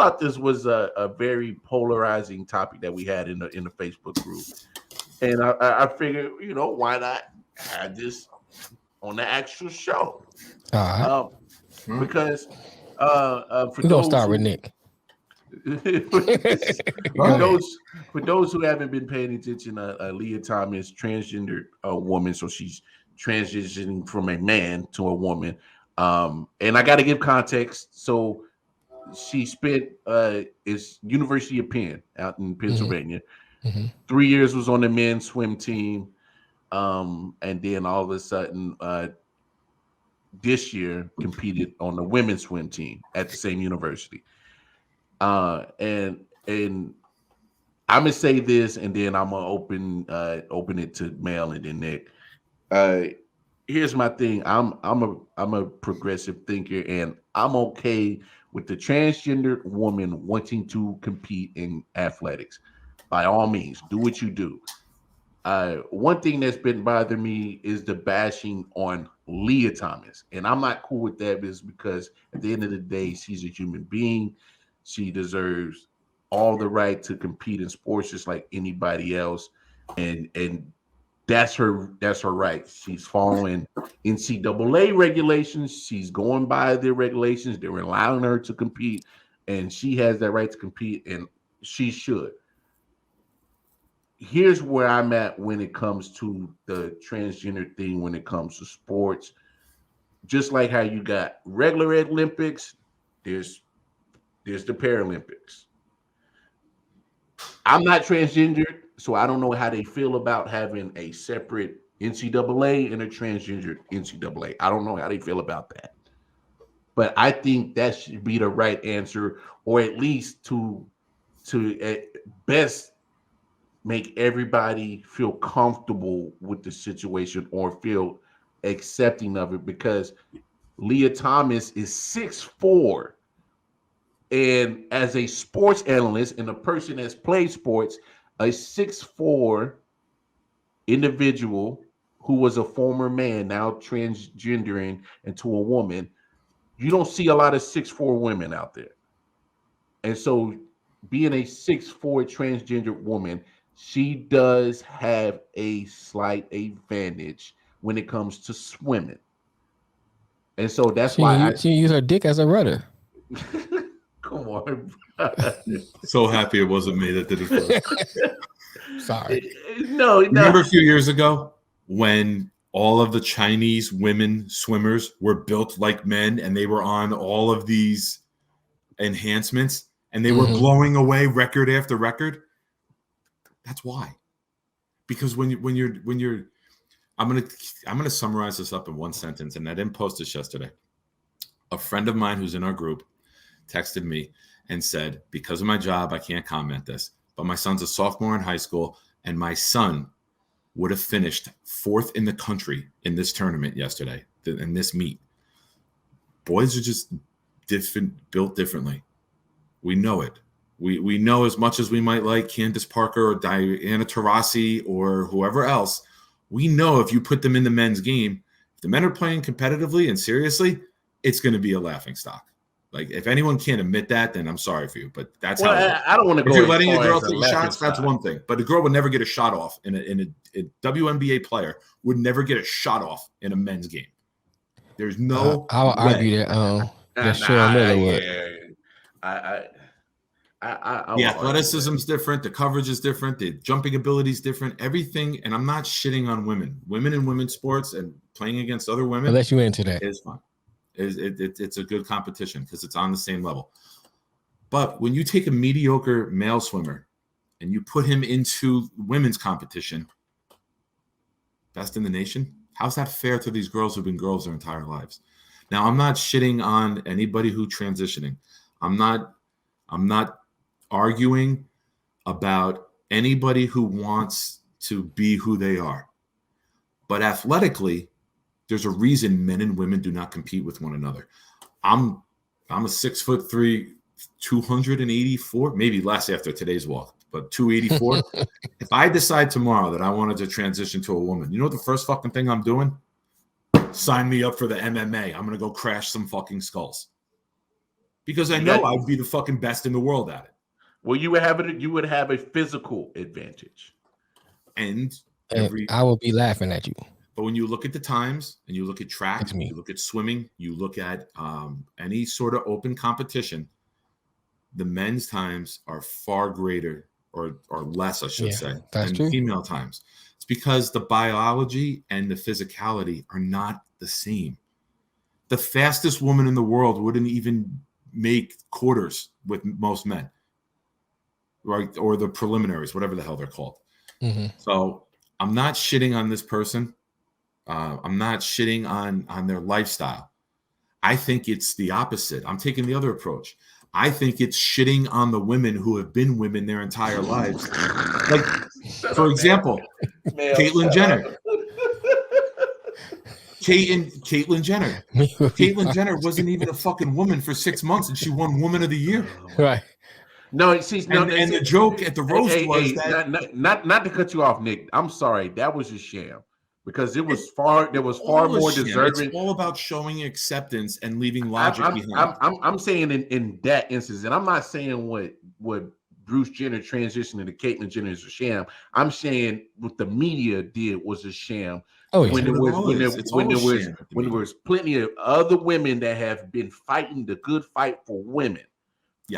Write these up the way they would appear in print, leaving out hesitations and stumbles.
thought this was a very polarizing topic that we had in the Facebook group, and I figured, why not have this on the actual show? All right. Because for we're gonna start with Nick. For those who haven't been paying attention, Lia Thomas, transgender woman, so she's transitioning from a man to a woman. And I got to give context. So she spent is University of Penn out in Pennsylvania. Mm-hmm. 3 years was on the men's swim team, and then all of a sudden, this year competed on the women's swim team at the same university. And I'm gonna say this, and then I'm gonna open it to Mel and then Nick. Here's my thing. I'm a progressive thinker, and I'm okay with the transgender woman wanting to compete in athletics. By all means, do what you do. One thing that's been bothering me is the bashing on Lia Thomas, and I'm not cool with that because at the end of the day, she's a human being. She deserves all the right to compete in sports just like anybody else, and that's her right. She's following NCAA regulations. She's going by their regulations. They're allowing her to compete, and she has that right to compete, and she should. Here's where I'm at when it comes to the transgender thing, when it comes to sports. Just like how you got regular Olympics, there's the Paralympics. I'm not transgender, so I don't know how they feel about having a separate NCAA and a transgender NCAA. I don't know how they feel about that. But I think that should be the right answer, or at least to at best make everybody feel comfortable with the situation or feel accepting of it, because Lia Thomas is 6'4". And as a sports analyst and a person that's played sports, a 6'4" individual who was a former man, now transgendering into a woman, you don't see a lot of 6'4" women out there. And so being a 6'4" transgender woman, she does have a slight advantage when it comes to swimming. And so that's why she used her dick as a rudder. Come on. So happy it wasn't me that did it first. Sorry. No. Remember a few years ago when all of the Chinese women swimmers were built like men and they were on all of these enhancements and they were blowing away record after record? That's why. Because when you're I'm gonna summarize this up in one sentence, and I didn't post this yesterday. A friend of mine who's in our group texted me and said, because of my job, I can't comment this, but my son's a sophomore in high school, and my son would have finished 4th in the country in this tournament yesterday, in this meet. Boys are just built differently. We know it. We know, as much as we might like Candace Parker or Diana Taurasi or whoever else, we know if you put them in the men's game, if the men are playing competitively and seriously, it's going to be a laughing stock. Like, if anyone can't admit that, then I'm sorry for you. But that's how I don't want to go. If you're letting a girl take shots, that's one thing. But a girl would never get a shot off in a WNBA player would never get a shot off in a men's game. There's no. I'll argue that. Cheryl Miller would. The athleticism's different. The coverage is different. The jumping ability is different. Everything. And I'm not shitting on women. Women in women's sports and playing against other women. Unless you're into that, is fun. It's a good competition because it's on the same level. But when you take a mediocre male swimmer and you put him into women's competition, best in the nation, how's that fair to these girls who've been girls their entire lives? Now, I'm not shitting on anybody who's transitioning. I'm not arguing about anybody who wants to be who they are. But athletically, there's a reason men and women do not compete with one another. I'm a 6'3", 284, maybe less after today's walk, but 284. If I decide tomorrow that I wanted to transition to a woman, you know what the first fucking thing I'm doing? Sign me up for the MMA. I'm going to go crash some fucking skulls. because I know I'd be the fucking best in the world at it. Well, you would have a physical advantage. And I will be laughing at you. But when you look at the times and you look at track, you look at swimming, you look at any sort of open competition, the men's times are far greater or less, I should say, than female times. It's because the biology and the physicality are not the same. The fastest woman in the world wouldn't even make quarters with most men, right? Or the preliminaries, whatever the hell they're called. Mm-hmm. So I'm not shitting on this person. I'm not shitting on their lifestyle. I think it's the opposite. I'm taking the other approach. I think it's shitting on the women who have been women their entire lives. Like, for example, Caitlyn Jenner. Caitlyn Jenner. Caitlyn Jenner wasn't even a fucking woman for 6 months, and she won Woman of the Year. Right. No, see, and the joke at the roast was that not to cut you off, Nick. I'm sorry, that was a sham. Because there was far more deserving. It's all about showing acceptance and leaving logic behind. I'm saying in that instance, and I'm not saying what Bruce Jenner transitioning to Caitlyn Jenner is a sham. I'm saying what the media did was a sham. Oh, yeah. When there was plenty of other women that have been fighting the good fight for women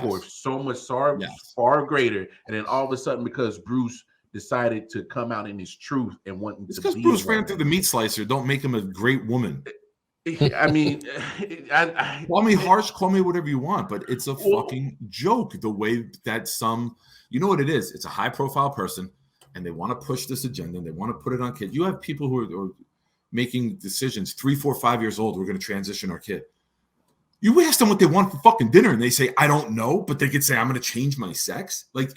for so much far greater, and then all of a sudden because Bruce decided to come out in his truth and wanting to because Bruce ran through the meat slicer don't make him a great woman. I mean, call me harsh, call me whatever you want, but it's a fucking joke the way that some, you know what it is? It's a high profile person and they want to push this agenda and they want to put it on kids. You have people who are making decisions 3, 4, 5 years old. We're going to transition our kid. You ask them what they want for fucking dinner and they say, I don't know, but they could say, I'm going to change my sex. Like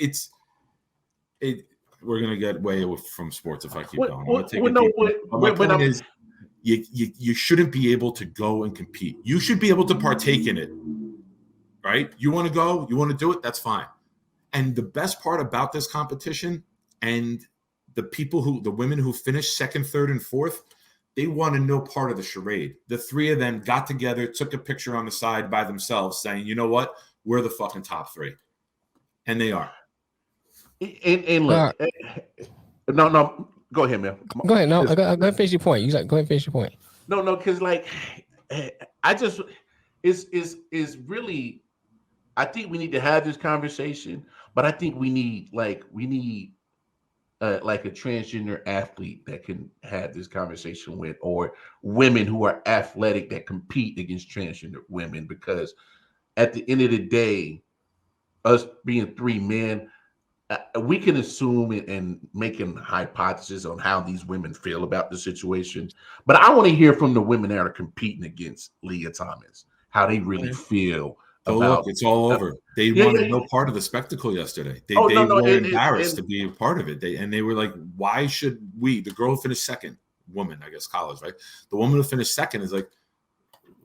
we're going to get way away from sports if I keep going. My point is, you shouldn't be able to go and compete. You should be able to partake in it, right? You want to go, you want to do it, that's fine. And the best part about this competition and the women who finished second, third, and fourth, they wanted no part of the charade. The three of them got together, took a picture on the side by themselves saying, you know what? We're the fucking top three. And they are. And look, no, go ahead, man. Go ahead. No, go ahead and finish your point. Go ahead and finish your point. No, because like, I just is really. I think we need to have this conversation, but I think we need like a transgender athlete that can have this conversation with, or women who are athletic that compete against transgender women, because at the end of the day, us being three men. We can assume and make a hypothesis on how these women feel about the situation, but I want to hear from the women that are competing against Lia Thomas, how they really feel about. Look, it's all over. They wanted no part of the spectacle yesterday. They were embarrassed to be a part of it. They were like, why should we? The girl who finished second, woman, I guess college, right? The woman who finished second is like,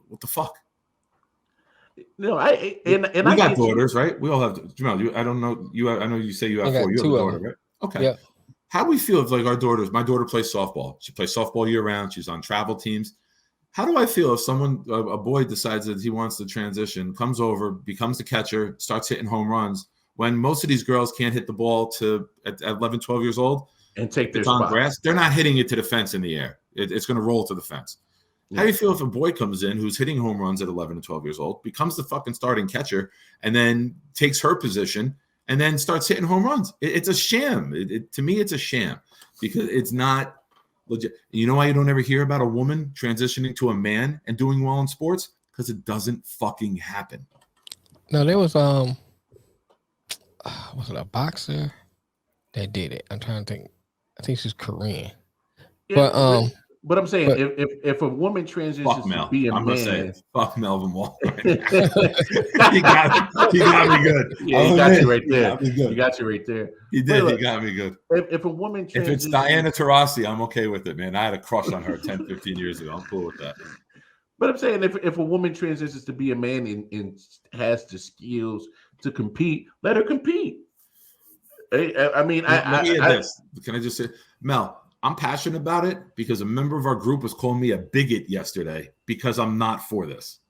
what the fuck? No, we got daughters, right? We all have. Jamal, I don't know. I know you say you have 4. You have a daughter, right? Okay. Yeah. How do we feel if like our daughters? My daughter plays softball. She plays softball year round. She's on travel teams. How do I feel if a boy decides that he wants to transition, comes over, becomes the catcher, starts hitting home runs, when most of these girls can't hit the ball at 11, 12 years old and take their on spot. Grass? They're not hitting it to the fence in the air. It's going to roll to the fence. How do you feel if a boy comes in who's hitting home runs at 11 and 12 years old, becomes the fucking starting catcher, and then takes her position and then starts hitting home runs? It's a sham. To me, it's a sham because it's not legit. You know why you don't ever hear about a woman transitioning to a man and doing well in sports? Because it doesn't fucking happen. No, there was was it a boxer that did it? I'm trying to think. I think she's Korean. Yeah, but I'm saying if a woman transitions to be a man, fuck Melvin Wall. He got me good. Yeah, he got you right there. He got you right there. He did. Look, he got me good. If a woman transitions, if it's Diana Taurasi, I'm okay with it, man. I had a crush on her 10, 15 years ago. I'm cool with that. But I'm saying if a woman transitions to be a man and has the skills to compete, let her compete. I mean, let me hear this. Can I just say, Mel? I'm passionate about it because a member of our group was calling me a bigot yesterday because I'm not for this.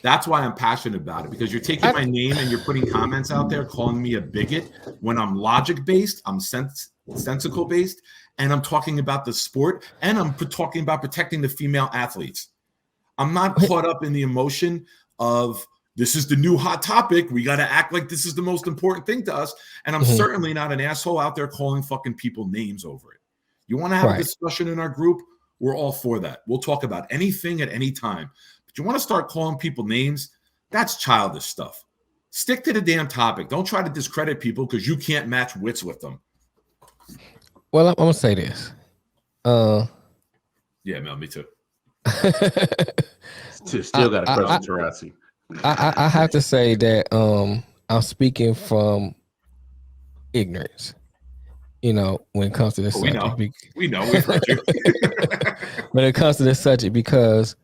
That's why I'm passionate about it, because you're taking my name and you're putting comments out there calling me a bigot when I'm logic based, I'm sensical based, and I'm talking about the sport, and I'm talking about protecting the female athletes. I'm not caught up in the emotion of this is the new hot topic. We got to act like this is the most important thing to us. And I'm certainly not an asshole out there calling fucking people names over it. You want to have a discussion in our group? We're all for that. We'll talk about anything at any time. But you want to start calling people names? That's childish stuff. Stick to the damn topic. Don't try to discredit people because you can't match wits with them. Well, I'm gonna say this. Yeah, Mel, me too. Still got a crush on Taurasi. I have to say that I'm speaking from ignorance. You know, when it comes to this subject. We know, we've heard you. When it comes to this subject, because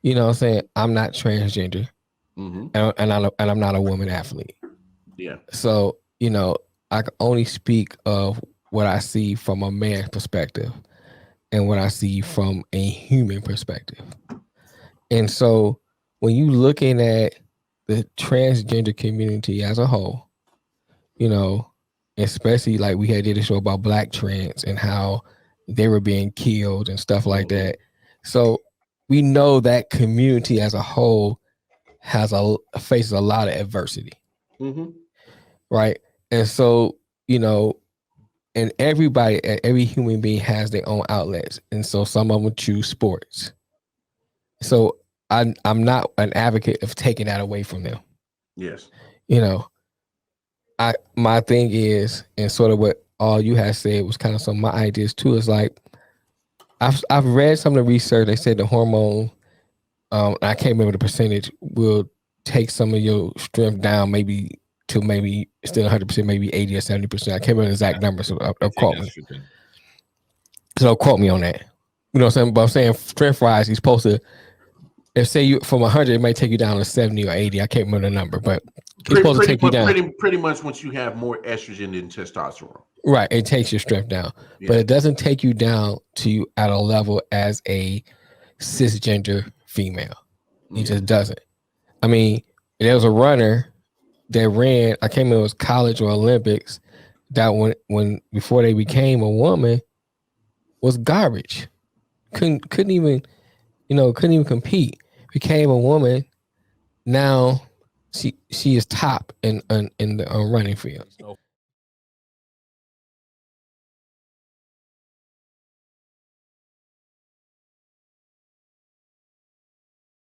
you know what I'm saying, I'm not transgender. And I'm not a woman athlete. Yeah. So, you know, I can only speak of what I see from a man's perspective and what I see from a human perspective. And so when you looking at the transgender community as a whole, you know, especially like we did a show about black trans and how they were being killed and stuff like that. So we know that community as a whole faces a lot of adversity. Right. And so, you know, and every human being has their own outlets. And so some of them choose sports. So I'm not an advocate of taking that away from them. Yes. You know, my thing is, and sort of what all you had said was kind of some of my ideas too, is like I've read some of the research. They said the hormone, I can't remember the percentage, will take some of your strength down maybe to maybe still 100%, maybe 80 or 70%. I can't remember the exact number, so quote me. So quote me on that. You know what I'm saying? But I'm saying strength-wise, he's supposed to, if say you from 100, it might take you down to 70 or 80. I can't remember the number, but it's supposed to take you down. Pretty much once you have more estrogen than testosterone. Right, it takes your strength down. Yeah. But it doesn't take you down to at a level as a cisgender female. It just doesn't. I mean, there was a runner that ran, I can't remember if it was college or Olympics, that when before they became a woman was garbage. Couldn't even compete. Became a woman. Now she is top in the running field.